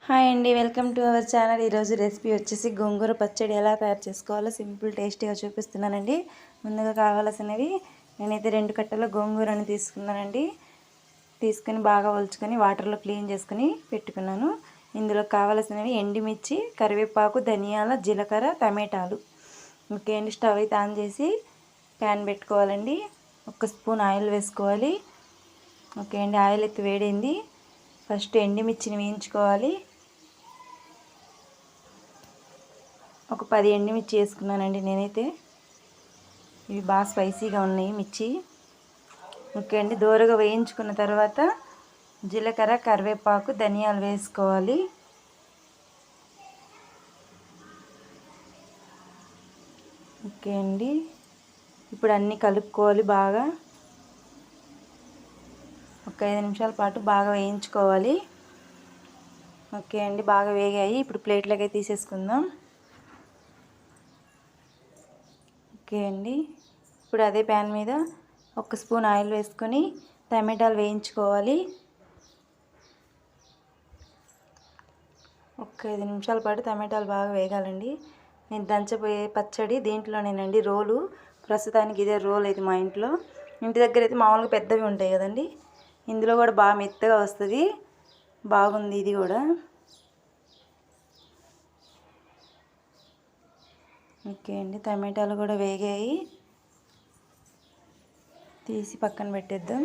Hi అండి, welcome to our channel. ఈరోజు recipe వచ్చేసి గోంగూర పచ్చడి ఎలా తయారు చేసుకోవాలో సింపుల్ టేస్టీగా చూపిస్తున్నానండి. ముందుగా కావాల్సినవి నేనైతే 2 కట్టల గోంగూరని తీసుకున్నానండి. తీసుకుని బాగా ఒలుచుకొని వాటర్లో క్లీన్ చేసుకుని పెట్టుకున్నాను. ఇందులో కావాల్సినవి ఎండుమిర్చి, కరివేపాకు, ధనియాల, జీలకర్ర, టమాటాలు. ఓకే అండి, స్టవ్ అయితే ఆన్ చేసి ప్యాన్ పెట్టుకోవాలండి. 1 స్పూన్ ఆయిల్ వేసుకోవాలి. ఓకే అండి, ఆయిల్ అయితే వేడైంది. ఫస్ట్ ఎండుమిర్చిని వేయించుకోవాలి. ఒక 10 ఎండుమిర్చి వేసుకున్నానండి నేనైతే. ఇవి బాగా స్పైసీగా ఉన్నాయి మిర్చి. ఓకే అండి, దోరగా వేయించుకున్న తర్వాత జీలకర్ర, కరివేపాకు, ధనియాలు వేసుకోవాలి. ఓకే అండి, ఇప్పుడు అన్నీ కలుపుకోవాలి బాగా. ఒక 5 నిమిషాల పాటు బాగా వేయించుకోవాలి. ఓకే అండి, బాగా వేగాయి. ఇప్పుడు ప్లేట్లోకి తీసేసుకుందాం. ఓకే అండి, ఇప్పుడు అదే ప్యాన్ మీద 1 స్పూన్ ఆయిల్ వేసుకొని టమాటాలు వేయించుకోవాలి. ఒక 5 నిమిషాల పాటు టమాటాలు బాగా వేగాలండి. నేను దంచబోయే పచ్చడి దీంట్లోనేనండి. రోలు ప్రస్తుతానికి ఇదే రోల్ అయితే మా ఇంట్లో. ఇంటి దగ్గర అయితే మామూలుగా పెద్దవి ఉంటాయి కదండి, ఇందులో కూడా బాగా మెత్తగా వస్తుంది. బాగుంది ఇది కూడా. ఓకే అండి, టమాటాలు కూడా వేగాయి. తీసి పక్కన పెట్టేద్దాం.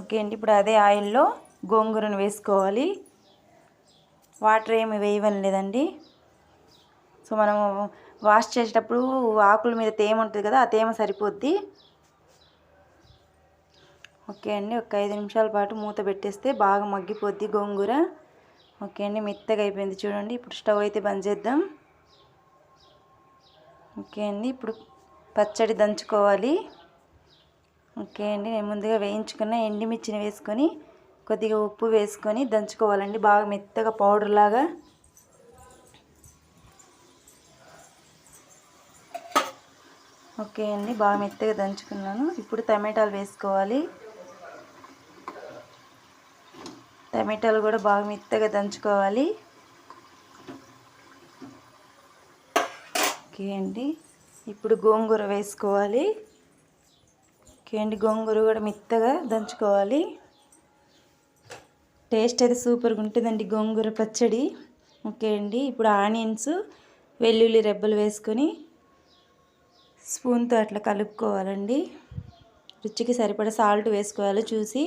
ఓకే అండి, ఇప్పుడు అదే ఆయిల్లో గోంగూరను వేసుకోవాలి. వాటర్ ఏమి వేయవని లేదండి. సో మనము వాష్ చేసేటప్పుడు ఆకుల మీద తేమ ఉంటుంది కదా, ఆ తేమ సరిపోద్ది. ఓకే అండి, ఒక 5 నిమిషాల పాటు మూత పెట్టేస్తే బాగా మగ్గిపోద్ది గోంగూర. ఓకే అండి, మెత్తగా అయిపోయింది చూడండి. ఇప్పుడు స్టవ్ అయితే బంద్ చేద్దాం. ఓకే అండి, ఇప్పుడు పచ్చడి దంచుకోవాలి. ఓకే అండి, నేను ముందుగా వేయించుకున్న ఎండుమిర్చిని వేసుకొని కొద్దిగా ఉప్పు వేసుకొని దంచుకోవాలండి బాగా మెత్తగా పౌడర్ లాగా. ఓకే అండి, బాగా మెత్తగా దంచుకున్నాను. ఇప్పుడు టమాటాలు వేసుకోవాలి. టమాటాలు కూడా బాగా మెత్తగా దంచుకోవాలి. ఓకే అండి, ఇప్పుడు గోంగూర వేసుకోవాలి. ఓకే అండి, గోంగూర కూడా మెత్తగా దంచుకోవాలి. టేస్ట్ అయితే సూపర్గా ఉంటుందండి గోంగూర పచ్చడి. ఓకే అండి, ఇప్పుడు ఆనియన్స్, వెల్లుల్లి రెబ్బలు వేసుకొని స్పూన్తో అట్లా కలుపుకోవాలండి. రుచికి సరిపడా సాల్ట్ వేసుకోవాలి చూసి.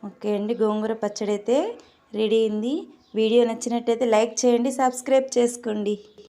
ఓకే అండి, గోంగూర పచ్చడి అయితే రెడీ అయింది. వీడియో నచ్చినట్టయితే లైక్ చేయండి, సబ్స్క్రైబ్ చేసుకోండి.